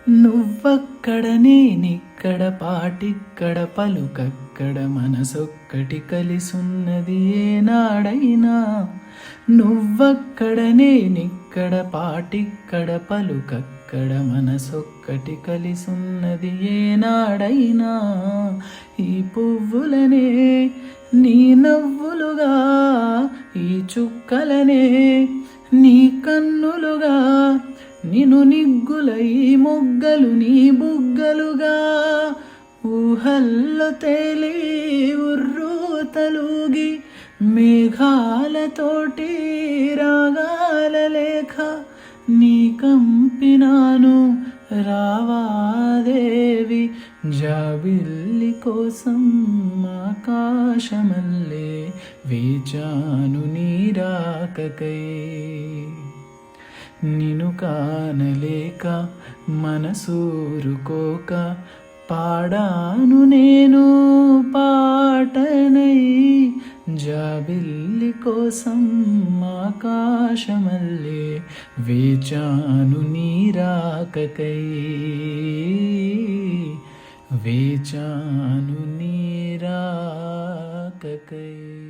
నువ్వక్కడ నేనిక్కడ పాటిక్కడ పలుకక్కడ మనసొక్కటి కలిసున్నది ఏనాడైనా. నువ్వక్కడ నేనిక్కడ పాటిక్కడ పలుకక్కడ మనసొక్కటి కలిసున్నది ఏనాడైనా. ఈ పువ్వులనే నీ నవ్వులుగా, ఈ చుక్కలనే నీ కన్నులుగా, నిను నిగ్గుల ఈ మొగ్గలు నీ బుగ్గలుగా, ఊహల్లో తేలి ఉర్రూ తలూగి మేఘాలతోటి రాగాల లేఖ నీ కంపినాను రావాదేవి. జాబిల్లి కోసం ఆకాశమల్లే వేచాను నీ రాకకై. నిను కానలేక మనసూరుకోక పాడాను నేను పాటనై. జాబిల్లి కోసం ఆకాశమల్లే వేచాను నీ రాకకై. వేచాను నీ రాకకై.